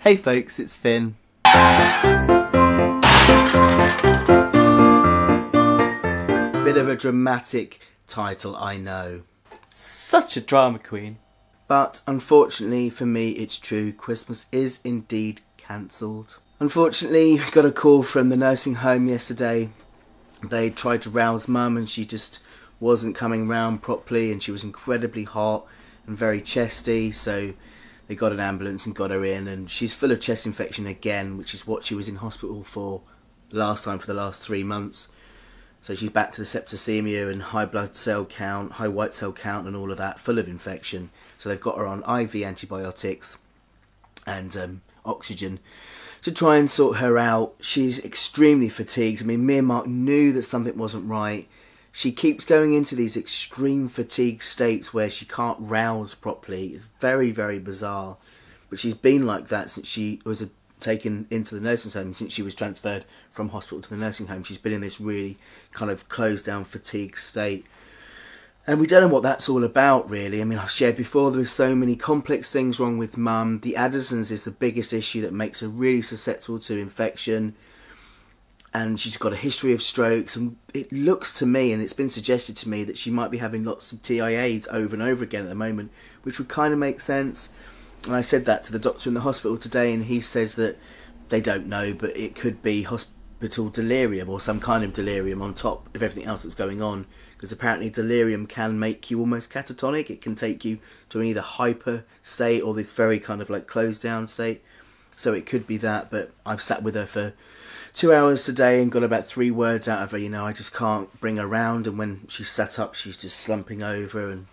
Hey folks, it's Finn. Bit of a dramatic title, I know. Such a drama queen. But unfortunately for me, it's true. Christmas is indeed cancelled. Unfortunately, I got a call from the nursing home yesterday. They tried to rouse Mum and she just wasn't coming round properly, and she was incredibly hot and very chesty, so they got an ambulance and got her in, and she's full of chest infection again, which is what she was in hospital for last time for the last 3 months. So she's back to the septicemia and high blood cell count, high white cell count and all of that, full of infection. So they've got her on IV antibiotics and oxygen to try and sort her out. She's extremely fatigued. I mean, me and Mark knew that something wasn't right. She keeps going into these extreme fatigue states where she can't rouse properly. It's very, very bizarre. But she's been like that since she was taken into the nursing home, since she was transferred from hospital to the nursing home. She's been in this really kind of closed down fatigue state. And we don't know what that's all about, really. I mean, I've shared before, there's so many complex things wrong with Mum. The Addison's is the biggest issue that makes her really susceptible to infection. And she's got a history of strokes, and it looks to me, and it's been suggested to me, that she might be having lots of TIAs over and over again at the moment, which would kind of make sense. And I said that to the doctor in the hospital today, and he says that they don't know, but it could be hospital delirium or some kind of delirium on top of everything else that's going on, because apparently delirium can make you almost catatonic. It can take you to an either hyper state or this very kind of like closed down state. So it could be that, but I've sat with her for 2 hours today and got about 3 words out of her. You know, I just can't bring her round, and when she's sat up she's just slumping over, and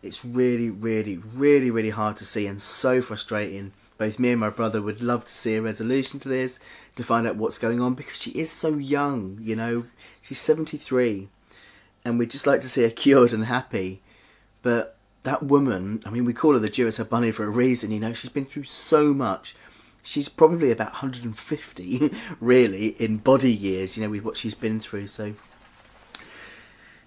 it's really, really, really, really hard to see and so frustrating. Both me and my brother would love to see a resolution to this, to find out what's going on, because she is so young, you know. She's 73, and we'd just like to see her cured and happy. But that woman, I mean, we call her the Duracell Bunny for a reason, you know. She's been through so much. She's probably about 150, really, in body years, you know, with what she's been through. So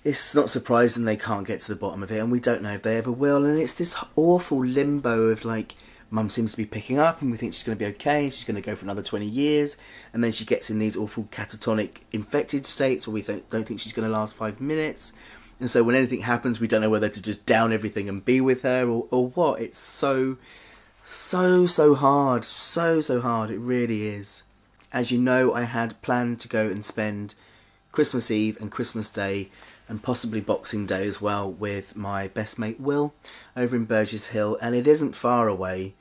it's not surprising they can't get to the bottom of it, and we don't know if they ever will. And it's this awful limbo of, like, Mum seems to be picking up, and we think she's going to be okay, and she's going to go for another 20 years, and then she gets in these awful catatonic infected states where we don't think she's going to last 5 minutes. And so when anything happens, we don't know whether to just down everything and be with her or what. It's so hard. So hard. It really is. As you know, I had planned to go and spend Christmas Eve and Christmas Day and possibly Boxing Day as well with my best mate Will over in Burgess Hill, and it isn't far away,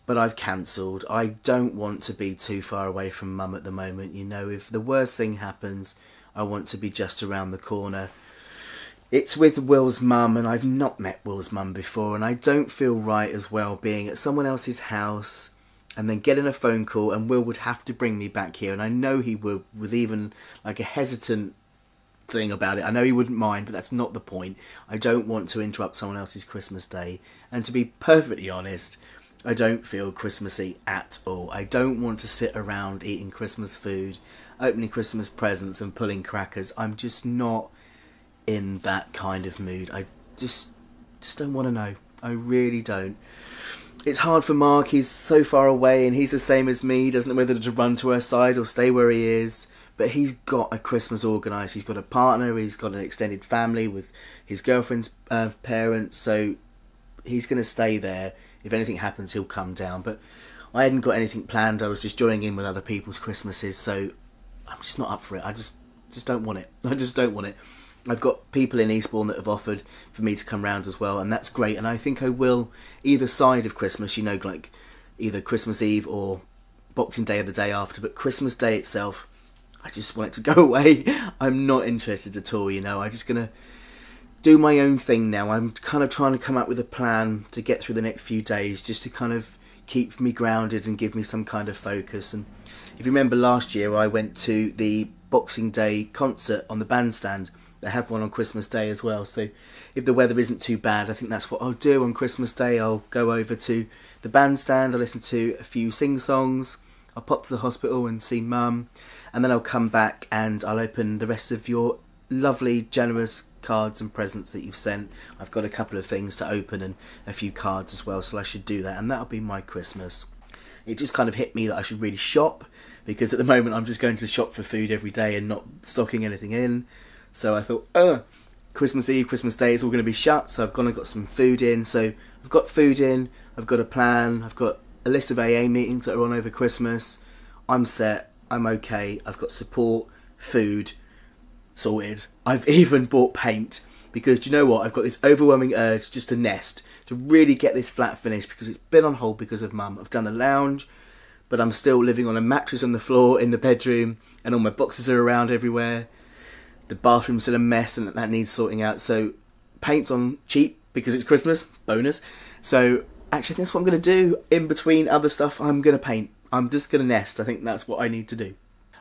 but I've cancelled. I don't want to be too far away from Mum at the moment. You know, if the worst thing happens, I want to be just around the corner. It's with Will's mum, and I've not met Will's mum before, and I don't feel right as well being at someone else's house and then getting a phone call, and Will would have to bring me back here, and I know he would, with even like a hesitant thing about it. I know he wouldn't mind, but that's not the point. I don't want to interrupt someone else's Christmas Day, and to be perfectly honest, I don't feel Christmassy at all. I don't want to sit around eating Christmas food, opening Christmas presents and pulling crackers. I'm just not in that kind of mood. I just don't want to know. I really don't. It's hard for Mark. He's so far away, and he's the same as me. He doesn't know whether to run to her side or stay where he is. But he's got a Christmas organised. He's got a partner. He's got an extended family with his girlfriend's parents. So he's going to stay there. If anything happens, he'll come down. But I hadn't got anything planned. I was just joining in with other people's Christmases. So I'm just not up for it. I just don't want it. I just don't want it. I've got people in Eastbourne that have offered for me to come round as well, and that's great. And I think I will either side of Christmas, you know, like either Christmas Eve or Boxing Day or the day after. But Christmas Day itself, I just want it to go away. I'm not interested at all, you know. I'm just going to do my own thing now. I'm kind of trying to come up with a plan to get through the next few days, just to kind of keep me grounded and give me some kind of focus. And if you remember last year, I went to the Boxing Day concert on the bandstand. They have one on Christmas Day as well, so if the weather isn't too bad, I think that's what I'll do on Christmas Day. I'll go over to the bandstand, I'll listen to a few sing-songs, I'll pop to the hospital and see Mum, and then I'll come back and I'll open the rest of your lovely, generous cards and presents that you've sent. I've got a couple of things to open and a few cards as well, so I should do that, and that'll be my Christmas. it just kind of hit me that I should really shop, because at the moment I'm just going to the shop for food every day and not stocking anything in. So I thought, Christmas Eve, Christmas Day, it's all going to be shut, so I've gone and got some food in. So I've got food in, I've got a plan, I've got a list of AA meetings that are on over Christmas. I'm set, I'm okay, I've got support, food, sorted. I've even bought paint, because do you know what, I've got this overwhelming urge just to nest, to really get this flat finished, because it's been on hold because of Mum. I've done a lounge, but I'm still living on a mattress on the floor in the bedroom, and all my boxes are around everywhere. The bathroom's still a mess and that needs sorting out, so paint's on cheap because it's Christmas, bonus. So actually that's what I'm going to do. In between other stuff, I'm going to paint. I'm just going to nest. I think that's what I need to do.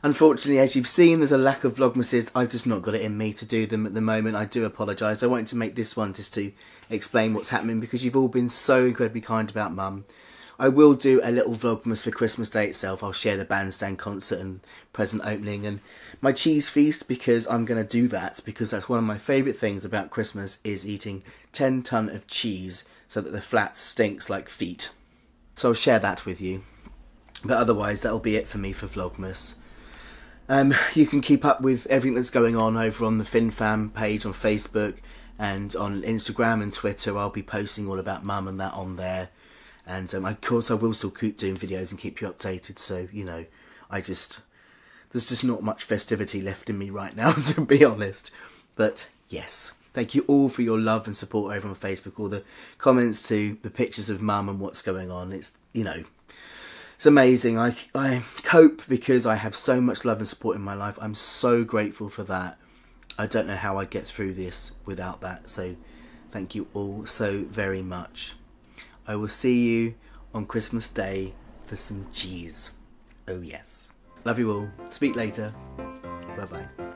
Unfortunately, as you've seen, there's a lack of Vlogmases. I've just not got it in me to do them at the moment. I do apologise. I wanted to make this one just to explain what's happening, because you've all been so incredibly kind about Mum. I will do a little Vlogmas for Christmas Day itself. I'll share the bandstand concert and present opening and my cheese feast, because I'm going to do that, because that's one of my favourite things about Christmas, is eating 10 tonne of cheese so that the flat stinks like feet. So I'll share that with you. But otherwise, that'll be it for me for Vlogmas. You can keep up with everything that's going on over on the FinnFam page on Facebook and on Instagram and Twitter. I'll be posting all about Mum and that on there. And of course I will still keep doing videos and keep you updated, so, you know, there's just not much festivity left in me right now, to be honest. But yes, thank you all for your love and support over on Facebook, all the comments to the pictures of Mum and what's going on. It's, you know, it's amazing. I cope because I have so much love and support in my life. I'm so grateful for that. I don't know how I'd get through this without that, so thank you all so very much. I will see you on Christmas Day for some cheese. Oh yes. Love you all. Speak later. Bye bye.